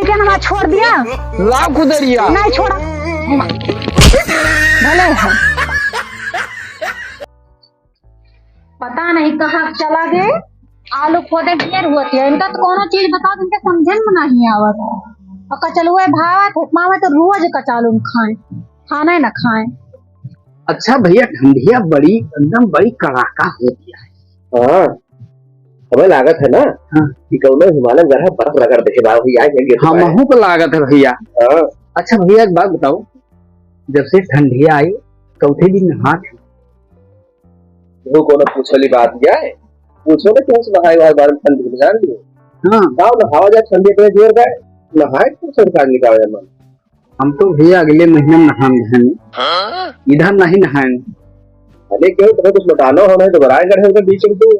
क्या नमाज छोड़ दिया? लाभ कुदरिया नहीं छोड़ा भले है। पता नहीं कहाँ चला गए। आलू खोदे ढेर होती है इनका तो कोनो चीज बताओ इनके समझे में नहीं आवत। और कचलुए भावत उपमा में तो रोज कचालू खाएं, खाना न खाएं। अच्छा भैया ठंडिया बड़ी एकदम बड़ी कड़ाका होती है। हाँ हमें लागत है ना हाँ कि कौनो हिमालय ग्रह बर्फ रगड़ देखे भैया हमहू को लागत है भैया। अच्छा भैया एक बात बताओ, जब से ठंडिया आई चौथे दिन नहा वो कोनो पूछली बात क्या है? पूछो ना क्यों से नहाए वाले बारे में ठंडी में जान लियो। हाँ गाँव नहावा जाए ठंडी के जोर गए नहाए क्यों सरकार निकाले मन। हम तो भैया अगले महीने में नहाएंगे, इधर नहीं नहाएंगे। अरे क्यों तुम्हें कुछ बताना होना है तो बराए गढ़े उधर बीच में तू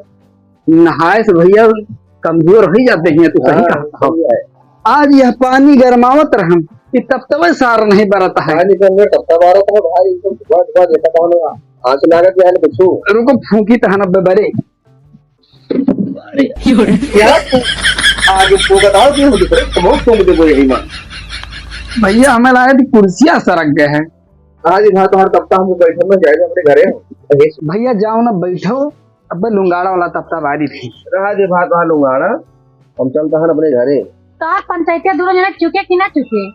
नहाए से भैया कमजोर हो जाते हैं। तो सही कहा। आज यह पानी गर्मावत रहा तब तब सार नहीं बरता है। भाई लागत है पूछू रुको फूकी तहना बरे आगे वो बताओ क्यों बहुत तुम देखो यही मान भैया हमें लगा थी कुर्सियां सरक गए हैं। आज इधर तो हर तफ्ता हम बैठे में जाएगा अपने घरे भैया जाओ ना बैठो। अब लुंगाड़ा वाला तफ्ता बारी थी रहा दे भात वहाँ लुंगाड़ा हम चलता है अपने घरे। तो पंचायत दोनों जने चुके कि ना चुके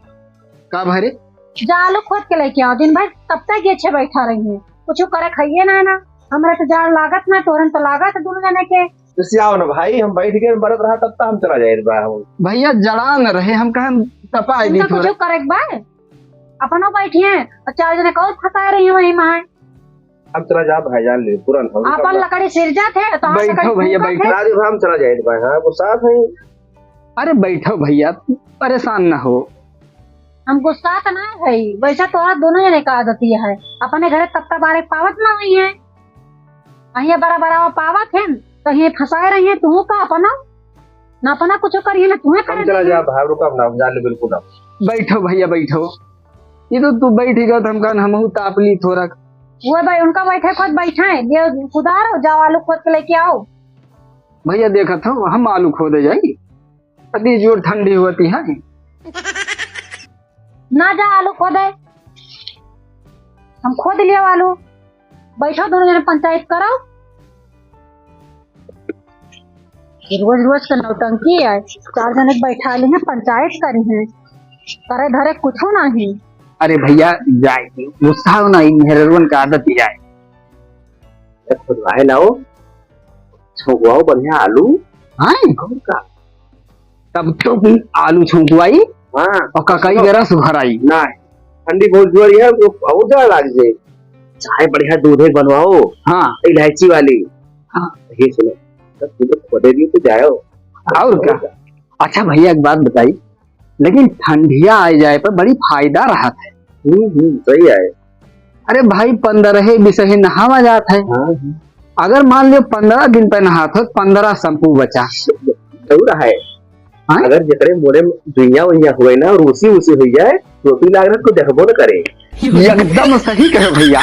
का भरे जा आलू खोद के लेके आओ। दिन भर तब तक ये अच्छे बैठा रही है कुछ करे खाइए ना हमारे तो जाड़ लागत ना तोरन तो लागत दोनों जने के। तो आओ ना भाई हम बैठ के बरत रहा तब तक हम चला जाए भैया जड़ा न रहे हम कहा तपा दी कुछ करे बार अपनो बैठिए और चार जने कौन फंसा रही है वही मां। अब चला जा भाईजान ले तुरंत अपन लकड़ी सिरजा थे तो बैठो भैया बैठो हम चला जाए भाई। हाँ वो साथ है। अरे बैठो भैया परेशान ना हो। हम गुस्सा तो ना है वैसा तो दोनों जने का आदत है अपने घरे तब तक बारे पावत ना हुई है अहिया बड़ा बड़ा पावत है तो ये फंसा रही है तू का अपना ना अपना कुछ करिए ना तुम्हें कर चला जा भाई रुका ना जा ले बिल्कुल ना बैठो भैया बैठो। ये तो तू बैठेगा तो हम कहन हम ताप ली थोड़ा वो भाई उनका बैठे खुद बैठे ये सुधारो जाओ आलू खोद के लेके आओ। भैया देखा था हम आलू खोदे जाएगी अति जोर ठंडी होती है ना जा आलू खोदे हम खोद लिया आलू बैठो दोनों जने पंचायत करो। रोज रोज का नौटंकी है चार जने बैठा ली है पंचायत करी है करे धरे कुछ नहीं। अरे भैया जाए गुस्सा नहीं मेहरवन का आदत ही जाए खुदवाए लाओ छोकवाओ बढ़िया आलू। हाँ का तब तो आलू छौंकवाई हाँ और ककई गरा सुघराई ना ठंडी बहुत जोरी है तो बहुत ज्यादा लाग जाए। चाय बढ़िया दूधे बनवाओ। हाँ इलायची वाली। हाँ ये सुनो तब खोदे भी तो जाओ और क्या। अच्छा भैया एक बात बताई लेकिन ठंडिया आ जाए पर बड़ी फायदा रहा है। सही है। अरे भाई 15 विषय नहावा जाता है। हाँ। अगर मान लो 15 दिन पे नहाते 15 शैम्पू बचा जरूर है। हाँ? अगर जितने मोरे दुनिया वनिया हुए ना और उसी हुई जाए तो लागत को देखबो न करे। एकदम सही कहे भैया।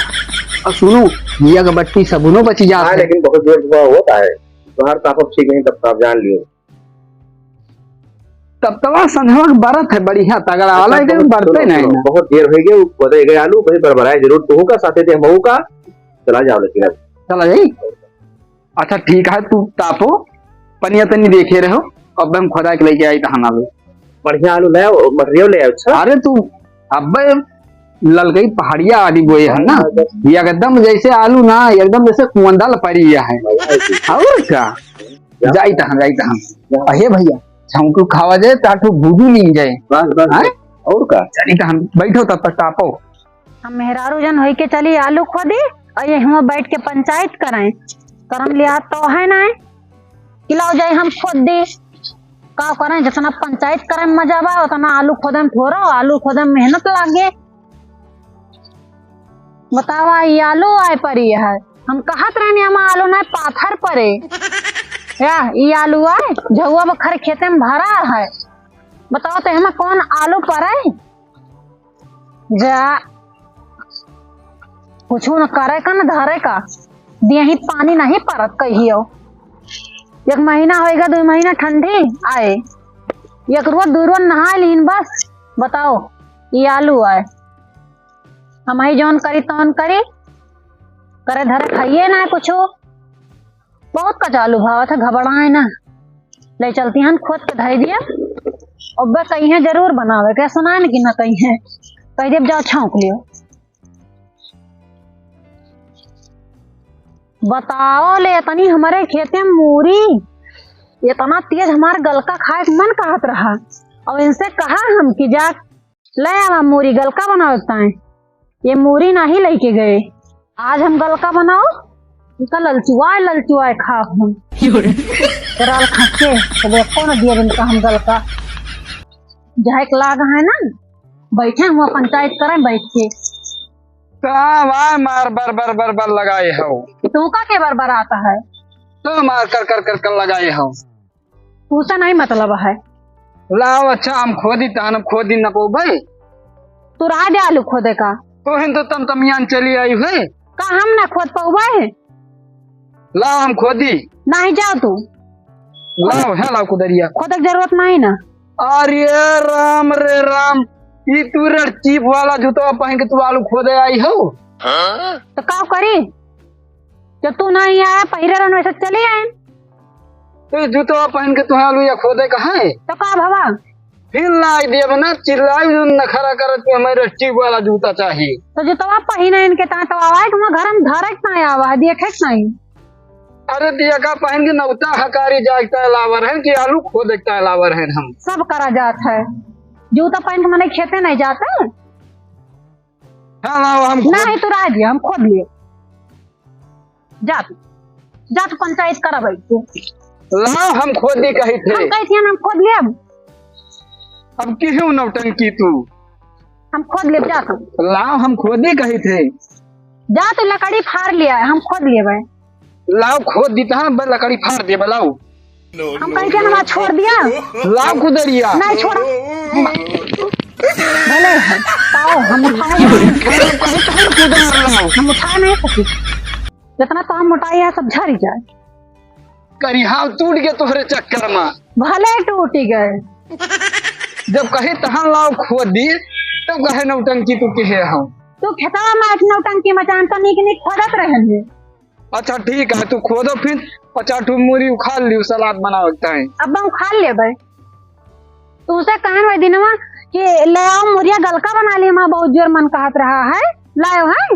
और सुनो ये अगरबत्ती सबूनो बच जाता है लेकिन बहुत जोर होता है तो हर ताप ठीक नहीं तब आप जान लियो। तब तवा संधवा बरत है बढ़िया तगड़ा वाला है बढ़ते नहीं ना। बहुत देर हो गई खोदे गए आलू भाई बरबराए जरूर तू का साथे थे मऊ का चला जाओ लेकिन चला जाई। अच्छा ठीक है तू तापो पनिया तनी देखे रहो अब हम खोदा के लेके आई तहना लो बढ़िया आलू ले आओ मटेरियल ले आओ। अच्छा अरे तू अब ललकई पहाड़िया वाली बोए है ना ये एकदम जैसे आलू ना एकदम जैसे कुंदा लपड़िया है और क्या जाई तहन अहे भैया छौंकू खावा जाए ताठू भूजू ली जाए बस और का चली तहन बैठो तब तक तापो। हम मेहरारू जन होई के चली आलू खोदी और ये हम बैठ के पंचायत कराएं करम लिया तो है ना खिलाओ जाए हम खोद दी का करें जितना पंचायत करे में मजा बा उतना आलू खोदे में थोड़ा आलू खोदे में मेहनत लागे। बतावा ये आलू आए परी है हम कहत रहने हम आलू ना पाथर परे या ये आलू आए झुआ बखर खेते में भरा है बताओ तो हमें कौन आलू परे जा कुछ न करे का न धरे का दिया ही पानी नहीं परत कहियो 1 महीना होएगा 2 महीना ठंडी आए एक रोज दू रोज नहा लीन बस। बताओ ये आलू है, हम ही जौन करी तौन करी, करे धरे खाइए ना कुछ। बहुत कच आलू भाव था, घबराए ना ले चलती हैं खुद के धई दिया। और बस कहीं है जरूर बनावे क्या सुना कि ना कहीं है, कही देव जाओ छौंक लियो। बताओ ले इतनी हमारे खेते में मूरी, इतना तेज हमारा गलका खाए के मन कहत रहा। और इनसे कहा हम कि जा ले आवा मूरी गलका बनाओ। ये मूरी नहीं लेके गए, आज हम गलका बनाओ, इनका ललचुआए खा हम राल खसे तो देखो ना दिया इनका हम गलका जहक लाग है ना। बैठे हुआ पंचायत करें बैठ के, मार बर बर बर बर लगाए हो तू का के बार आता है, तो मार कर कर कर कर लगाए हो, पूछा नहीं मतलब है। लाओ अच्छा हम खोदी तान खोदी न को भाई, तू रहा दे आलू खोदे का, तो हिंदू तम तमियान चली आई है का हम ना खोद पाऊबे। लाओ हम खोदी, नहीं जाओ तू, लाओ है लाओ कुदरिया, खोदे की जरूरत नहीं ना। अरे राम रे राम, ई तू चीप वाला जूता पहन के तू आलू खोदे आई हो। तो का करी, जब तू नहीं आया पहिरे रहने वैसे चले आए, तो जूता पहन के तू आलू या खोदे कहाँ है। तो का भवा फिर लाई देव ना चिल्लाई नखरा कर तू हमारे चीप वाला जूता चाहिए। तो जो तवा पहिना इनके ता तो आवाज तुम घर में धरक नहीं आवा देखे नहीं। अरे दिया का पहन के नौता हकारी जागता लावर है कि आलू खोदता लावर है, हम सब करा जात है, जूता पहन के मने खेते नहीं जाते। हाँ लाओ हम नहीं तू रह दिया हम खोद लिए, जा तू पंचायत करा भाई तू। लाओ हम खोदी कही थे, हम कही थी हम खोद लिए, अब क्यों नौटंकी तू, हम खोद लिए जा तू। लाओ हम खोदी कही थे, जा तू लकड़ी फाड़ लिया हम खोद लिए भाई। लाओ खोद दी था लकड़ी फाड़ दे लाओ। हम कहीं क्या ना छोड़ दिया, लाओ कुदरिया नहीं छोड़ा भले है आओ हम उठाए हम उठा नहीं सके, जितना तो हम उठाए है सब झड़ जाए। करिहा टूट गए तोहरे चक्कर में, भले टूट गए। जब कहे तहां लाओ खोदी तब कहे नौटंकी तू कहे हम। तू खेतवा में नौटंकी मचान तो निक निक खोदत रहे। अच्छा ठीक है तू खोदो, फिर 50 मूरी उखाड़ लियो, सलाद बनाओ है। अब हम खा ले भाई, तू से कहन भाई दिनवा कि ले आओ मुरिया गलका बना लिए, माँ बहुत जोर मन कहत रहा है, लाओ है।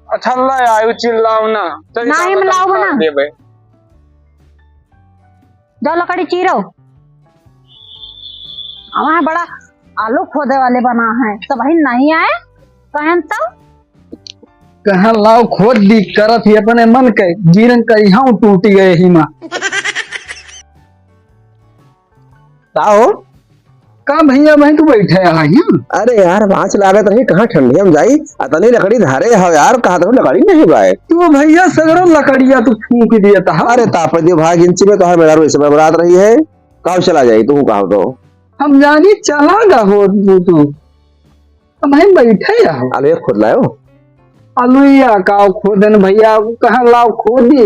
अच्छा ला आयो चिल्लाओ ना, नहीं मिलाओ बना जाओ लकड़ी चीरो। हमारे बड़ा आलू खोदे वाले बना है, तो भाई नहीं आए कहन तो कहा लाओ खोद दी करत ही अपने मन के गिरन करी हाँ टूट गए ही माँ। ताओ का भैया भाई तू बैठे यहाँ। अरे यार आँच लागत रही, कहाँ ठंडी हम जाई अतनी लकड़ी धारे हो यार, कहा तो लकड़ी नहीं बाए तू भैया सगरो लकड़िया तू फूंक दिया था। अरे ताप दियो भाई गिनची में, तो मेरा रोज बरात रही है, कब चला जाई तू कहा तो हम जानी चला हो तू भाई बैठे यहाँ। अरे खुद लाओ अलुइया का खोदन भैया कहा लाओ खोदी,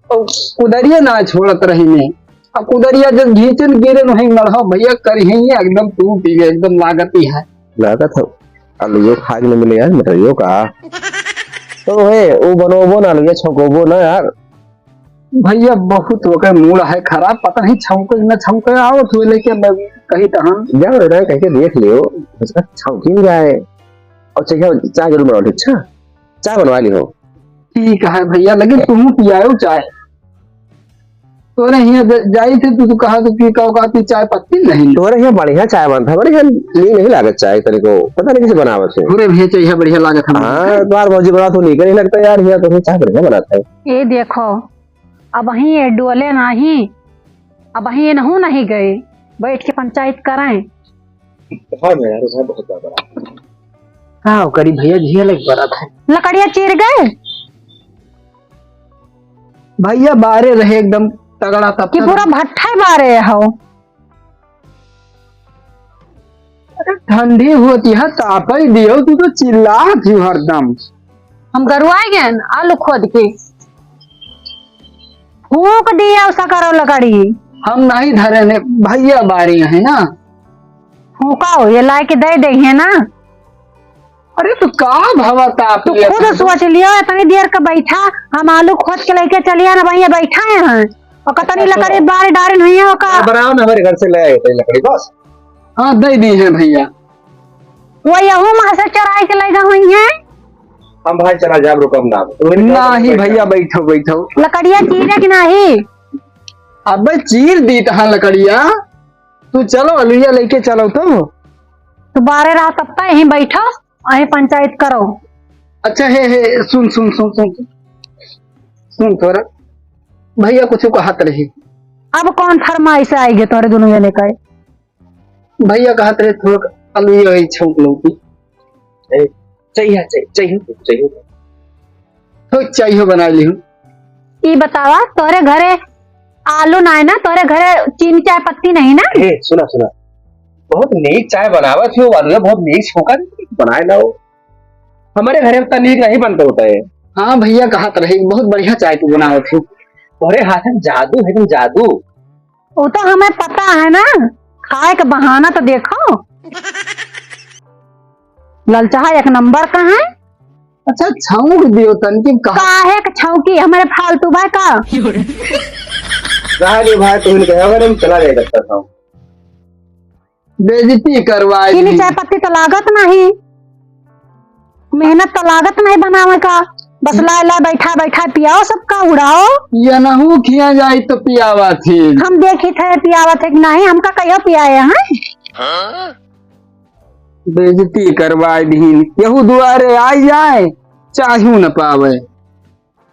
और कुदरिया ना छोड़त रही ने, अब कुदरिया जब घींचन गिरे वही मरहा भैया करी एकदम टूट गए, एकदम लागती है लागत है। आलू खा के मिले यार मटरियो का तो है वो बनोबो ना आलू छकोबो ना यार भैया, बहुत होकर मूड है खराब, पता नहीं छौके न छौके आओ तो लेके कहीं तहां जाओ रे कह के देख लियो उसका छौकी नहीं जाए। और चाहिए चाय जरूर बनाओ, ठीक है चाय बनवा ली हो। ठीक है भैया, लेकिन तुम पियाओ चाय तो नहीं जाई थे तू कहा तो पी का चाय पत्ती नहीं तोरे यहाँ बढ़िया चाय बनता है, बढ़िया नहीं लागत चाय तेरे को, पता नहीं कैसे बनावत है। पूरे भैया चाहिए बढ़िया लागत है। हाँ बार भौजी बना तो नहीं लगता यार, यहाँ तो चाय बढ़िया बनाता है। ये देखो अब वही ये डोले नहीं, अब वही ये नहीं गए, बैठ के पंचायत कराएं। बहुत बड़ा हाँ करी भैया झिया लग पड़ा था, लकड़िया चीर गए भैया बारे रहे एकदम तगड़ा तब कि पूरा भट्ठा बारे हो। ठंडी होती है ताप ही दियो, तू तो चिल्ला थी हरदम। हम गरुआए गए आलू खोद के फूक दिया उसका करो लकड़ी, हम नहीं धरे ने भैया बारी है ना। फूका हो ये ला के दे दे है ना। अरे तो का भवता आप तू खुद सोच लियो इतनी देर का बैठा हम आलू खोज के लेके चलिए ना भैया बैठा है और कतनी लकड़ी बारी डारी नहीं है का बनाओ ना, हमारे घर से ले आए थे लकड़ी बस। हाँ दे दी है भैया। वो यहू वहां से चराई के लेगा हुई है। हम भाई चला जाब रुकम ना नहीं भैया बैठो बैठो। लकड़िया चीरे की नहीं। अब चीर दी तहां लकड़िया। तू चलो अलुया लेके चलो तो बारे रहा तब तक यहीं बैठो अही पंचायत करो। अच्छा हे सुन सुन सुन सुन सुन थोड़ा भैया कुछ कहत रही। अब कौन फरमाइश आएगी तोरे दोनों जने का। भैया कहत रहे थोड़ा अलुया ही छौंक लौकी चाहिए चाहिए चाहिए तो चाहिए बना ली हूँ। ई बतावा तोरे घरे आलू ना है ना, तोरे घरे चीनी चाय पत्ती नहीं ना। सुना सुना बहुत नीक चाय बनावत हो वालू, बहुत नीक छोका बनाए ना हो। हमारे घरे में नीक नहीं बनता होता है। हाँ भैया कहत रहे बहुत बढ़िया चाय तू बनावत हो। तोरे हाथ में जादू है, तुम जादू। वो तो हमें पता है ना, खाए का बहाना तो देखो। ललचाहा एक नंबर का है। अच्छा छौंक दियो तनकी काहे का छौकी हमारे फालतू भाई का। भाई तुमने कहा चला जाएगा था बेइज्जती करवाए। चीनी चाय पत्ती तो लागत नहीं, मेहनत तो लागत नहीं बनावे का। बस ला ला बैठा बैठा पियाओ सबका उड़ाओ। या नहू खिया जाए तो पियावा थी। हम देखी थे पियावा थे कि नहीं, हमका कहियो पियाए हैं। बेइज्जती करवाए दी यहू दुआरे आई जाए चाहू न पावे।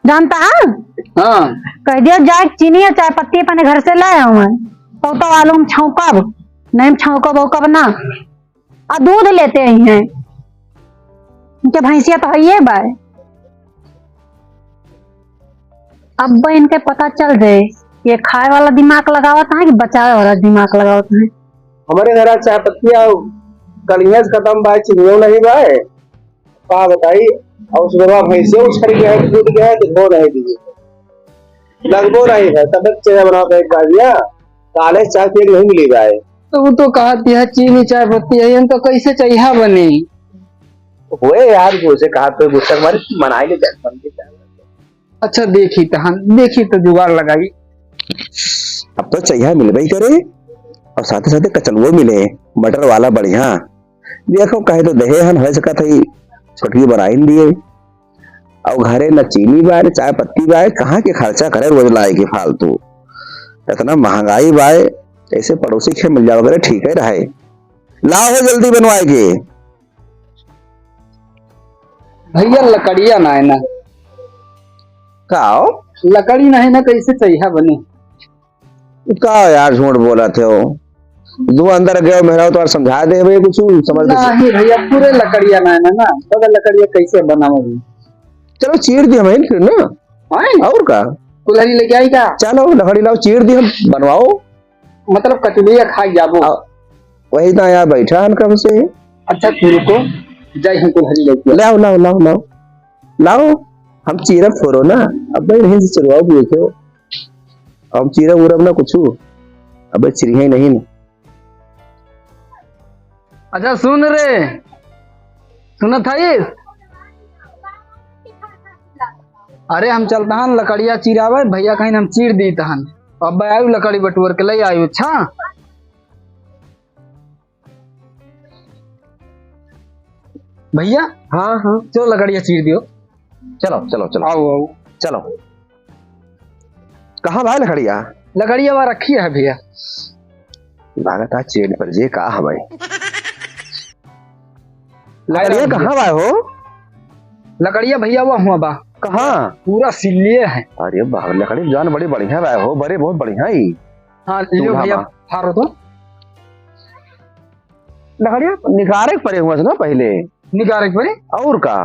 जानता है हाँ कह दियो जाए चीनी और चाय पत्ती अपने घर से लाए हुए तो आलू में छौकब नहीं, छौकब वौकब ना। और दूध लेते ही हैं उनके भैंसिया तो है ये बाय। अब इनके पता चल जाए ये खाए वाला दिमाग लगावत है कि बचावे वाला दिमाग लगावत है। हमारे घर चाय पत्तियां कलियां खत्म बाय चिनियो नहीं बाय का बताई। और उसके बाद भैंसे उछल गए कूद गए तो धो नहीं दीजिए लगभग नहीं है तब चाय बना के दिया काले चाय पी नहीं मिली जाए। तो वो तो कहती है चीनी चाय पत्ती है तो कैसे चाहिए बनी हुए यार उसे कहा तो गुस्सा मारे मनाई ले जाए। अच्छा देखी तो जुगाड़ लगाई। अब तो चाहिए मिल गई करे और साथ साथ कचलवो मिले मटर वाला बढ़िया। देखो कहे तो दहे हन हो सका थी छोटकी बनाई दिए और घरे न चीनी बाय चाय पत्ती बाय कहाँ के खर्चा करे रोज लाए के फालतू। इतना महंगाई बाय ऐसे पड़ोसी के मिल जाओ करे ठीक है रहे। लाओ हो जल्दी बनवाए के। भैया लकड़िया ना है ना काओ लकड़ी नहीं ना कैसे चाहिए बने। का यार झूठ बोला थे हो दो अंदर गए मेरा तो समझा दे भाई कुछ समझ नहीं भैया पूरे लकड़िया ना है ना तो लकड़िया कैसे बनाओगी। चलो चीर दी हमें फिर ना और का कुल्हड़ी लेके आई का। चलो लकड़ी लाओ चीर दी हम बनवाओ मतलब कचलिया खा जाबो वही ना यार बैठा हन कब से। अच्छा फिर को जाए हम कुल्हड़ी लेके लाओ लाओ लाओ लाओ लाओ हम चीरब छोड़ो ना अब नहीं से चिरवाओ देखो हम चीरब उरब ना कुछ अब चिरिया नहीं ना। अच्छा सुन रे सुना था अरे हम चलता हन लकड़िया चिरावे भैया कहीं हम चीर दी तहन अब आयु लकड़ी बटुअर के ले आयु। अच्छा भैया हाँ हाँ चलो लकड़िया चीर दियो। चलो चलो चलो आओ आओ चलो। कहाँ भाई लकड़िया लकड़िया वहाँ रखी है भैया। लागत आज चेन पर जे का भाई लकड़िया कहाँ भाई हो। लकड़िया भैया हुआ हुआ बा कहाँ पूरा सिल्लिए है। अरे बाहर लकड़ी जान बड़ी बढ़िया भाई हो बड़े बहुत बढ़िया ही। हाँ लियो भैया फारो तो लकड़िया निकारे पड़े हुए ना पहले निकाले पड़े और का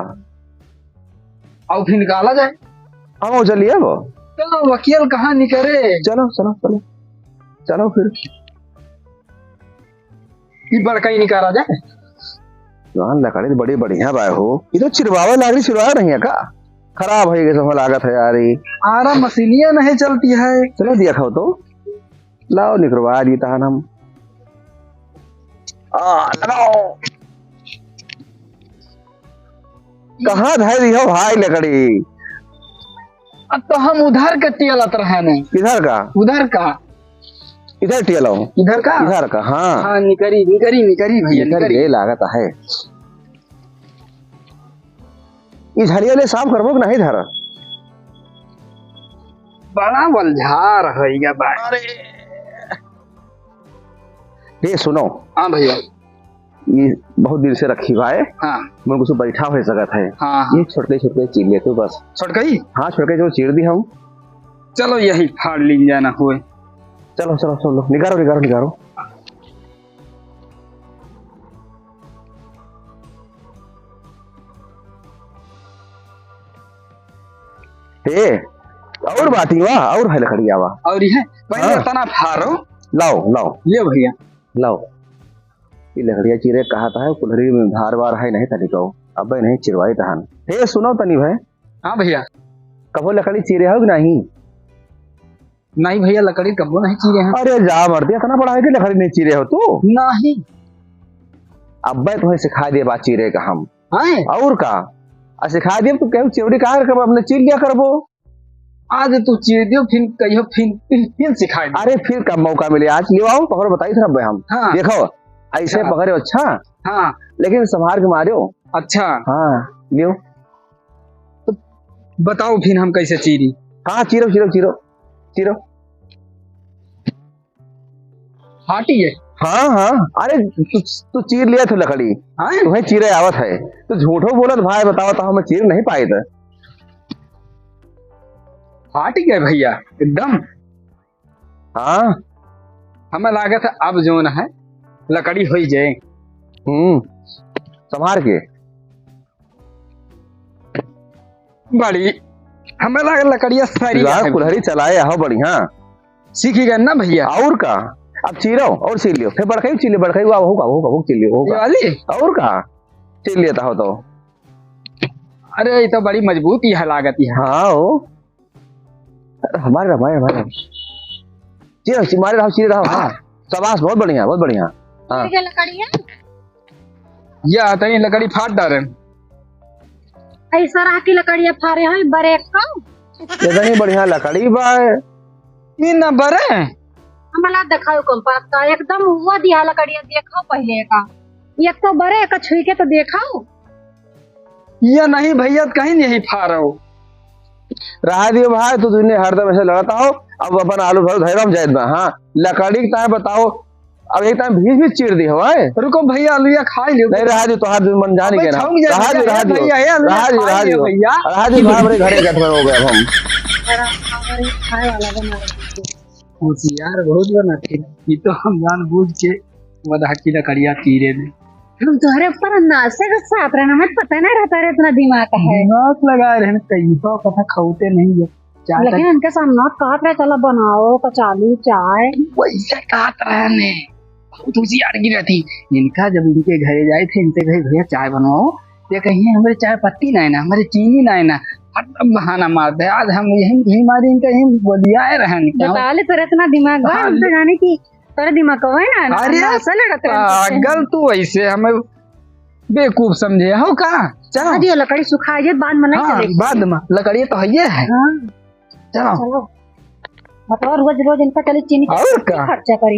और फिर निकाला जाए। हाँ चलिए वो चलो वकील कहाँ निकले। चलो चलो चलो चलो फिर ये बड़का ही निकाला जाए। लकड़ी बड़ी बढ़िया भाई हो ये तो चिरवावे लागरी चिरवा नहीं है का खराब हो गई सब लागत है यार। आरा मशीनिया नहीं चलती है। चलो दिया खाओ तो लाओ निकलवा दी तहन हम लगाओ। कहाँ धर दी हो भाई लकड़ी? अब तो हम उधर के टियलत रहे ने। इधर का? उधर का? इधर टियलो? इधर का? इधर का, हाँ। हाँ निकरी निकरी निकरी भैया इधर ये लागत है। इस हरियाले साफ करबो कि नहीं धर? बड़ा बलझार है भाई। अरे ये सुनो। हाँ भैया। ये बहुत दिन से रखी हुआ है। हाँ। मैं कुछ बैठा हो सकता है। हाँ। ये छोटे छोटे चीर ले तो बस। छोट गई? हाँ छोटे जो चीर दी हम। चलो यही फाड़ ली जाना हुए। चलो चलो चलो निकालो निकालो निकालो। ए और बात ही वाह और है लकड़ी आवा। और ये पहले हाँ। तना फाड़ो। लाओ लाओ ले भैया लाओ। ये लकड़िया चिरे कहा था कुल्हड़ी में धार वार है नहीं तनी को अब नहीं चिरवाई तहन। हे सुनो तनी भाई। हाँ भैया। कबो लकड़ी चिरे हो कि नहीं? नहीं भैया लकड़ी कबो नहीं चीरे हैं। अरे जा मर दिया तना पड़ा है कि लकड़ी नहीं चिरे हो तू? नहीं। अब भाई तुम्हें सिखा दिए बात चिरे का हम। हाँ। और का सिखा दिए तू कहू चिवड़ी कहा कर अपने चिर लिया करबो। आज तू चीर दियो फिर कहियो फिर सिखा दे। अरे फिर कब मौका मिले आज ले आओ पकड़ बताई था भाई हम। हाँ। देखो ऐसे पकड़े अच्छा। हाँ। लेकिन संभाल के मारियो। अच्छा। हाँ लियो। तो बताओ फिर हम कैसे चीरी? हाँ चीरो चीरो चीरो चीरो। फाटी है? हाँ हाँ अरे तू चीर लिया था लकड़ी। हाँ। तुम्हें चीरे आवत है तो झूठो बोलत भाई बताओ तो हमें चीर नहीं पाए थे। फाट गए भैया एकदम। हाँ हमें लागत है अब जो है लकड़ी हो जाए। संभार के बड़ी हमें लगा लकड़िया सारी कुल्हड़ी चलाए आओ बढ़िया सीखी गए ना भैया। और का अब चीरो और चीर लियो फिर बड़काई चीर लियो बड़काई होगा चीर लियो होगा वाली और का चीर लेता हो तो। अरे ये तो बड़ी मजबूत ही है लागत ही है। हाँ हो हमारे हमारे चीरो मारे रहो चीरे रहो। हाँ शाबाश बहुत बढ़िया बहुत बढ़िया। हाँ ये आता है लकड़ी फाट डाले ऐसा रहा की लकड़िया फारे हैं बड़े का इतनी बढ़िया लकड़ी बाय ये न बरे हमला दिखाओ कंपास का एकदम हुआ दिया लकड़िया देखो पहले का एक तो बड़े का छुई के तो देखाओ। ये नहीं भैया कहीं नहीं फाड़ो। रहा दियो भाई तो तुमने हरदम ऐसे लगाता हो। अब अपन आलू भर धैरम जायद में। हाँ लकड़ी का बताओ अब एक टाइम भी चीर दी हो। रुको भैया आलूया खा लियो। नहीं रहा दियो तो हाथ मन जाने के ना रहा दियो हमारे घरे गठबड़ हो गए हम। होशियार बहुत बनाते ये तो हम जान बूझ के वधा की लकड़िया चीरे में हम तुम्हारे ऊपर नासे का साथ रहना मत पता नहीं रहता रे इतना दिमाग है। दिमाग लगाए रहने कई तो कथा खाते नहीं है लेकिन इनके सामने कहत रहे चलो बनाओ कचालू चाय वैसे कहत रहने बहुत होशियार की रहती। इनका जब इनके घरे जाए थे इनसे कहे भैया चाय बनाओ ये कहिए हमारे चाय पत्ती नहीं ना हमारे चीनी नहीं ना हरदम बहाना मारते। आज हम यही मारी इनका यही बोलिया रहने बता ले तेरा इतना दिमाग है जाने की तेरा दिमाग है ना। अरे पागल तू ऐसे हमें बेवकूफ समझे हो का। चलो दियो लकड़ी सुखा जाए बाद में नहीं चलेगी। बाद में लकड़ी तो है। हाँ। चलो चलो बताओ रोज रोज इनका चले चीनी और का खर्चा करी।